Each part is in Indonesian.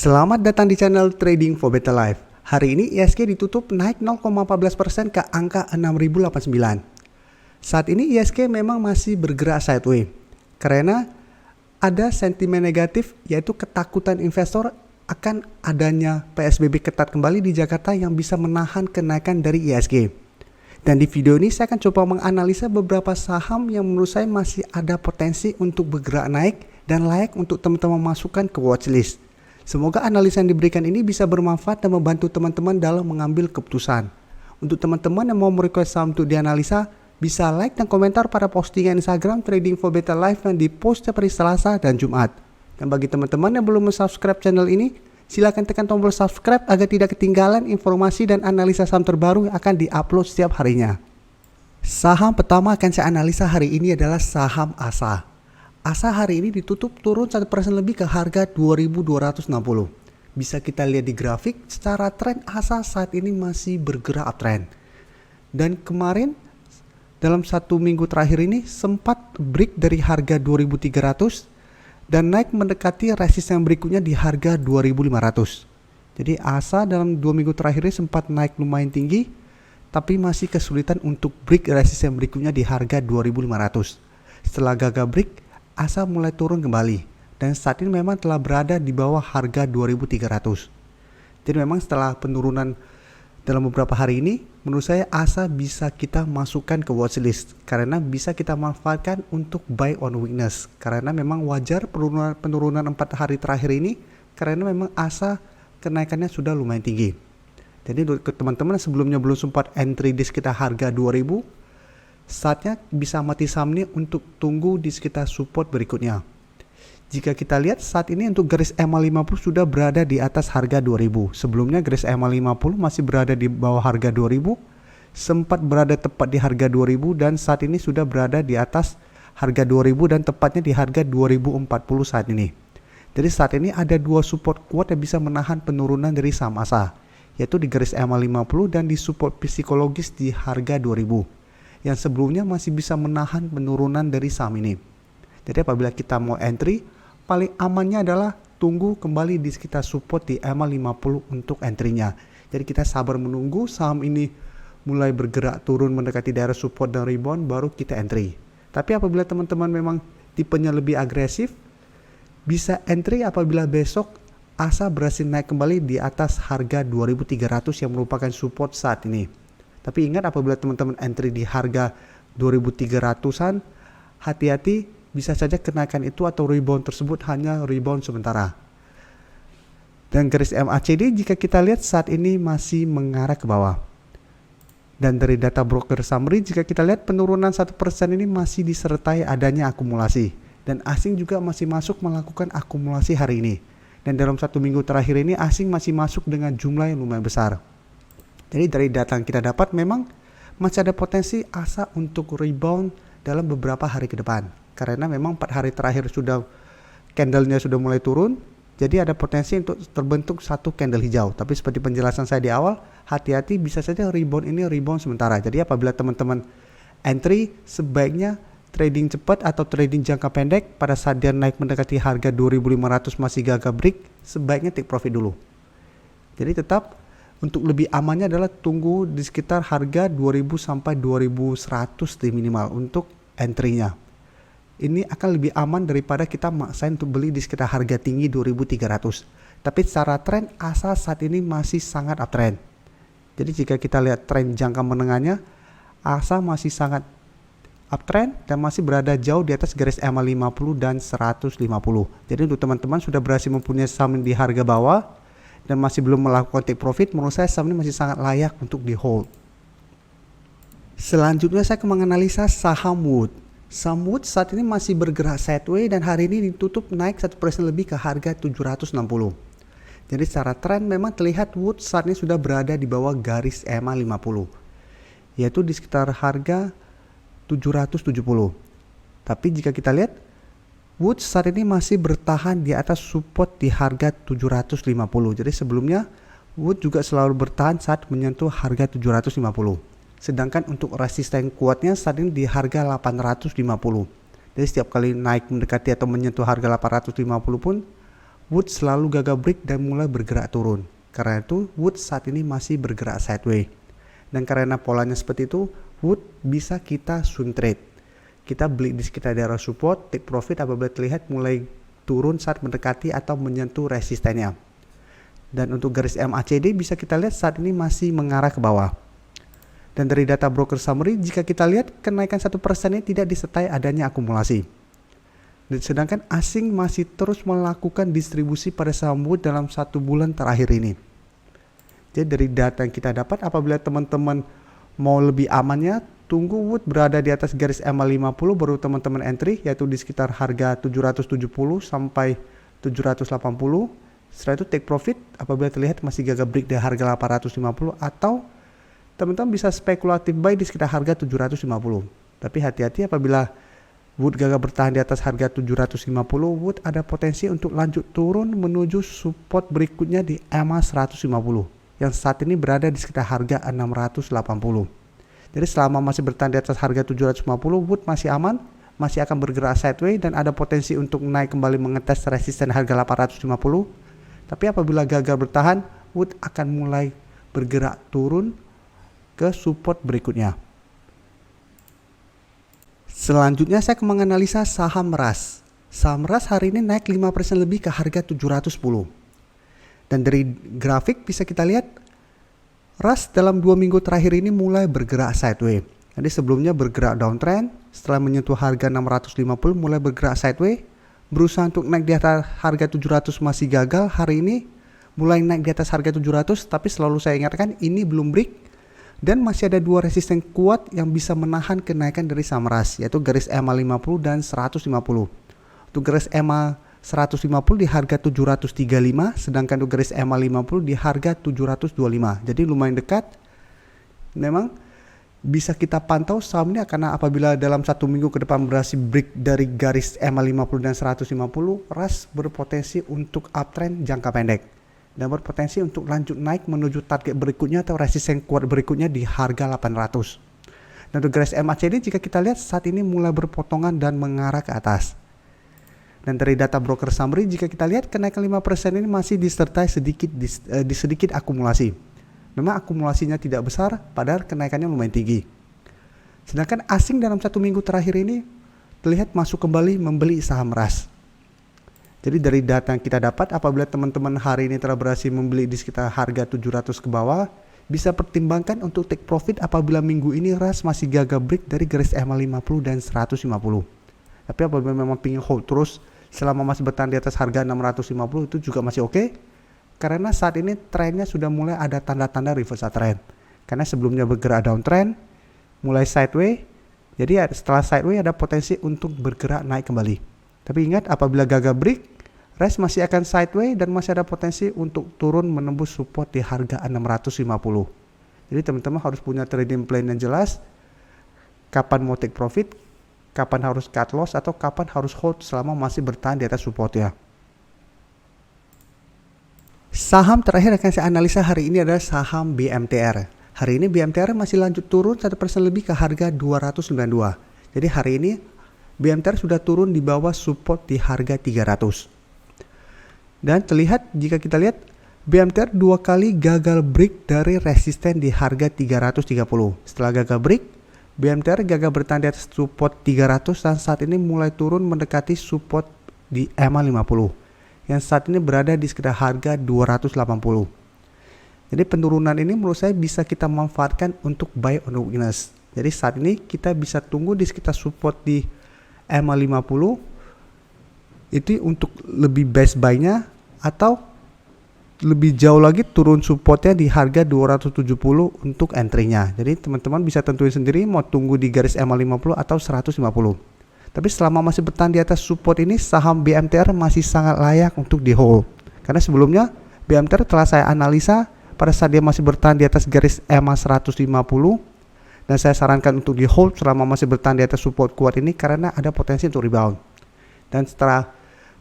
Selamat datang di channel Trading for Better Life. Hari ini ISG ditutup naik 0,14% ke angka 6089. Saat ini ISG memang masih bergerak sideways karena ada sentimen negatif, yaitu ketakutan investor akan adanya PSBB ketat kembali di Jakarta yang bisa menahan kenaikan dari ISG. Dan di video ini saya akan coba menganalisa beberapa saham yang menurut saya masih ada potensi untuk bergerak naik dan layak untuk teman-teman masukkan ke watchlist. Semoga analisa yang diberikan ini bisa bermanfaat dan membantu teman-teman dalam mengambil keputusan. Untuk teman-teman yang mau merequest saham untuk dianalisa, bisa like dan komentar pada postingan Instagram Trading for Better Life yang dipost setiap hari Selasa dan Jumat. Dan bagi teman-teman yang belum subscribe channel ini, silakan tekan tombol subscribe agar tidak ketinggalan informasi dan analisa saham terbaru yang akan diupload setiap harinya. Saham pertama akan saya analisa hari ini adalah saham ASA. ASA hari ini ditutup turun 1% lebih ke harga 2260. Bisa kita lihat di grafik, secara tren ASA saat ini masih bergerak uptrend. Dan kemarin dalam satu minggu terakhir ini sempat break dari harga 2300 dan naik mendekati resisten berikutnya di harga 2500. Jadi ASA dalam 2 minggu terakhir ini sempat naik lumayan tinggi, tapi masih kesulitan untuk break resisten berikutnya di harga 2500. Setelah gagal break, ASA mulai turun kembali dan saat ini memang telah berada di bawah harga 2300. Jadi memang setelah penurunan dalam beberapa hari ini, menurut saya ASA bisa kita masukkan ke watchlist karena bisa kita manfaatkan untuk buy on weakness. Karena memang wajar penurunan 4 hari terakhir ini karena memang ASA kenaikannya sudah lumayan tinggi. Jadi untuk teman-teman yang sebelumnya belum sempat entry di sekitar harga 2000, saatnya bisa amati saham ini untuk tunggu di sekitar support berikutnya. Jika kita lihat saat ini untuk garis EMA50 sudah berada di atas harga 2000. Sebelumnya garis EMA50 masih berada di bawah harga 2000, sempat berada tepat di harga 2000 dan saat ini sudah berada di atas harga 2000 dan tepatnya di harga 2040 saat ini. Jadi saat ini ada dua support kuat yang bisa menahan penurunan dari saham ASA, yaitu di garis EMA50 dan di support psikologis di harga 2000. Yang sebelumnya masih bisa menahan penurunan dari saham ini. Jadi apabila kita mau entry, paling amannya adalah tunggu kembali di sekitar support di EMA50 untuk entry-nya. Jadi kita sabar menunggu saham ini mulai bergerak turun mendekati daerah support dan rebound, baru kita entry. Tapi apabila teman-teman memang tipenya lebih agresif, bisa entry apabila besok ASA berhasil naik kembali di atas harga 2300 yang merupakan support saat ini. Tapi ingat apabila teman-teman entry di harga 2300-an, hati-hati, bisa saja kenaikan itu atau rebound tersebut hanya rebound sementara. Dan garis MACD jika kita lihat saat ini masih mengarah ke bawah. Dan dari data broker summary jika kita lihat penurunan 1% ini masih disertai adanya akumulasi. Dan asing juga masih masuk melakukan akumulasi hari ini. Dan dalam 1 minggu terakhir ini asing masih masuk dengan jumlah yang lumayan besar. Jadi dari data yang kita dapat memang masih ada potensi ASA untuk rebound dalam beberapa hari ke depan. Karena memang 4 hari terakhir sudah candlenya sudah mulai turun. Jadi ada potensi untuk terbentuk satu candle hijau. Tapi seperti penjelasan saya di awal, hati-hati bisa saja rebound ini rebound sementara. Jadi apabila teman-teman entry sebaiknya trading cepat atau trading jangka pendek pada saat dia naik mendekati harga 2500 masih gagal break, sebaiknya take profit dulu. Jadi tetap untuk lebih amannya adalah tunggu di sekitar harga 2000 sampai 2100 di minimal untuk entry-nya. Ini akan lebih aman daripada kita maksain untuk beli di sekitar harga tinggi 2300. Tapi secara tren ASA saat ini masih sangat uptrend. Jadi jika kita lihat tren jangka menengahnya, ASA masih sangat uptrend dan masih berada jauh di atas garis EMA50 dan 150. Jadi untuk teman-teman sudah berhasil mempunyai saham di harga bawah dan masih belum melakukan take profit, menurut saya saham ini masih sangat layak untuk di hold. Selanjutnya saya akan menganalisa saham Wood. Saham Wood saat ini masih bergerak sideways dan hari ini ditutup naik 1% lebih ke harga 760. Jadi secara tren memang terlihat Wood saat ini sudah berada di bawah garis EMA50, yaitu di sekitar harga 770. Tapi jika kita lihat Wood saat ini masih bertahan di atas support di harga 750. Jadi sebelumnya Wood juga selalu bertahan saat menyentuh harga 750. Sedangkan untuk resisten kuatnya saat ini di harga 850. Jadi setiap kali naik mendekati atau menyentuh harga 850 pun Wood selalu gagal break dan mulai bergerak turun. Karena itu Wood saat ini masih bergerak sideways. Dan karena polanya seperti itu, Wood bisa kita swing trade. Kita beli di sekitar daerah support, take profit apabila terlihat mulai turun saat mendekati atau menyentuh resistennya. Dan untuk garis MACD bisa kita lihat saat ini masih mengarah ke bawah. Dan dari data broker summary, jika kita lihat kenaikan 1% ini tidak disertai adanya akumulasi. Dan sedangkan asing masih terus melakukan distribusi pada saham Wood dalam 1 bulan terakhir ini. Jadi dari data yang kita dapat, apabila teman-teman mau lebih amannya, tunggu Wood berada di atas garis MA50 baru teman-teman entry, yaitu di sekitar harga 770 sampai 780. Setelah itu take profit apabila terlihat masih gagal break di harga 850, atau teman-teman bisa spekulatif buy di sekitar harga 750. Tapi hati-hati apabila Wood gagal bertahan di atas harga 750, Wood ada potensi untuk lanjut turun menuju support berikutnya di EMA 150 yang saat ini berada di sekitar harga 680. Jadi selama masih bertahan di atas harga 750, Wood masih aman, masih akan bergerak sideways dan ada potensi untuk naik kembali mengetes resisten harga 850. Tapi apabila gagal bertahan, Wood akan mulai bergerak turun ke support berikutnya. Selanjutnya saya akan menganalisa saham RAS. Saham RAS hari ini naik 5% lebih ke harga 710. Dan dari grafik bisa kita lihat RAS dalam 2 minggu terakhir ini mulai bergerak sideways. Jadi sebelumnya bergerak downtrend, setelah menyentuh harga 650 mulai bergerak sideways, berusaha untuk naik di atas harga 700 masih gagal. Hari ini mulai naik di atas harga 700, tapi selalu saya ingatkan ini belum break. Dan masih ada 2 resisten kuat yang bisa menahan kenaikan dari saham RAS, yaitu garis EMA 50 dan 150. Untuk garis EMA 150 di harga 735, sedangkan untuk garis EMA 50 di harga 725. Jadi lumayan dekat. Memang bisa kita pantau saham ini karena apabila dalam 1 minggu ke depan berhasil break dari garis EMA 50 dan 150, RAS berpotensi untuk uptrend jangka pendek dan berpotensi untuk lanjut naik menuju target berikutnya atau resisten kuat berikutnya di harga 800. Dan untuk garis MACD jika kita lihat saat ini mulai berpotongan dan mengarah ke atas. Dan dari data broker summary jika kita lihat kenaikan 5% ini masih disertai sedikit akumulasi. Memang akumulasinya tidak besar padahal kenaikannya lumayan tinggi. Sedangkan asing dalam 1 minggu terakhir ini terlihat masuk kembali membeli saham RAS. Jadi dari data yang kita dapat apabila teman-teman hari ini telah berhasil membeli di sekitar harga 700 ke bawah, bisa pertimbangkan untuk take profit apabila minggu ini RAS masih gagal break dari garis EMA 50 dan 150. Tapi apabila memang ingin hold terus selama masih bertahan di atas harga 650 itu juga masih oke. Karena saat ini trennya sudah mulai ada tanda-tanda reversal trend. Karena sebelumnya bergerak downtrend, mulai sideways. Jadi setelah sideways ada potensi untuk bergerak naik kembali. Tapi ingat apabila gagal break, RAS masih akan sideways dan masih ada potensi untuk turun menembus support di harga 650. Jadi teman-teman harus punya trading plan yang jelas. Kapan mau take profit, kapan harus cut loss, atau kapan harus hold selama masih bertahan di atas support ya. Saham terakhir akan saya analisa hari ini adalah saham BMTR. Hari ini BMTR masih lanjut turun 1% lebih ke harga 292. Jadi hari ini BMTR sudah turun di bawah support di harga 300. Dan terlihat jika kita lihat BMTR 2 kali gagal break dari resisten di harga 330. Setelah gagal break, BMTR gagal bertahan di atas support 300 dan saat ini mulai turun mendekati support di EMA 50 yang saat ini berada di sekitar harga 280. Jadi penurunan ini menurut saya bisa kita manfaatkan untuk buy on weakness. Jadi saat ini kita bisa tunggu di sekitar support di EMA 50 itu untuk lebih best buy-nya, atau lebih jauh lagi turun supportnya di harga 270 untuk entry-nya. Jadi teman-teman bisa tentuin sendiri mau tunggu di garis EMA 50 atau 150. Tapi selama masih bertahan di atas support ini, saham BMTR masih sangat layak untuk di hold. Karena sebelumnya BMTR telah saya analisa pada saat dia masih bertahan di atas garis EMA 150 dan saya sarankan untuk di hold selama masih bertahan di atas support kuat ini karena ada potensi untuk rebound. Dan setelah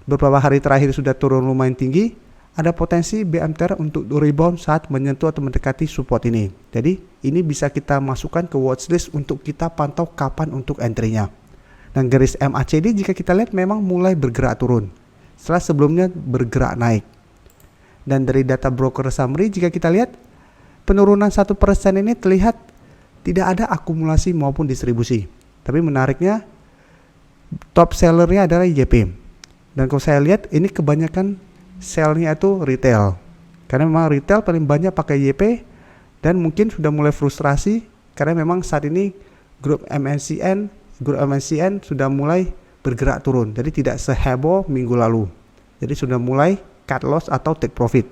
beberapa hari terakhir sudah turun lumayan tinggi, ada potensi BMTR untuk rebound saat menyentuh atau mendekati support ini. Jadi ini bisa kita masukkan ke watchlist untuk kita pantau kapan untuk entry-nya. Dan garis MACD jika kita lihat memang mulai bergerak turun. setelah sebelumnya bergerak naik. Dan dari data broker summary jika kita lihat penurunan 1% ini terlihat tidak ada akumulasi maupun distribusi. Tapi menariknya top sellernya adalah YP. Dan kalau saya lihat ini kebanyakan sellnya itu retail. Karena memang retail paling banyak pakai YP dan mungkin sudah mulai frustrasi karena memang saat ini grup MNCN sudah mulai bergerak turun. Jadi tidak seheboh minggu lalu. Jadi sudah mulai cut loss atau take profit.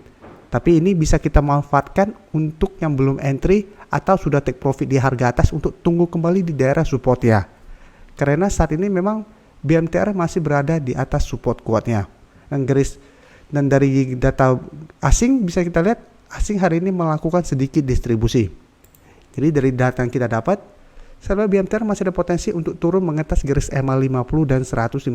Tapi ini bisa kita manfaatkan untuk yang belum entry atau sudah take profit di harga atas untuk tunggu kembali di daerah support ya. Karena saat ini memang BMTR masih berada di atas support kuatnya. Dan dari data asing bisa kita lihat asing hari ini melakukan sedikit distribusi. Jadi dari data yang kita dapat, sebenarnya BMTR masih ada potensi untuk turun mengetas garis EMA 50 dan 150.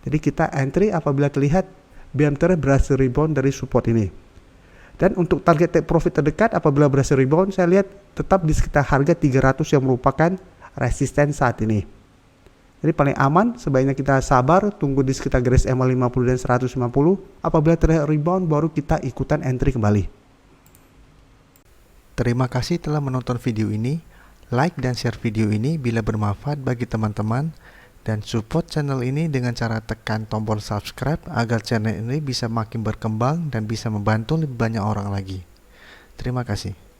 Jadi kita entry apabila terlihat BMTR berhasil rebound dari support ini. Dan untuk target take profit terdekat apabila berhasil rebound, saya lihat tetap di sekitar harga 300 yang merupakan resisten saat ini. Jadi paling aman sebaiknya kita sabar, tunggu di sekitar garis EMA 50 dan 150. Apabila terlihat rebound baru kita ikutan entry kembali. Terima kasih telah menonton video ini. Like dan share video ini bila bermanfaat bagi teman-teman. Dan support channel ini dengan cara tekan tombol subscribe agar channel ini bisa makin berkembang dan bisa membantu lebih banyak orang lagi. Terima kasih.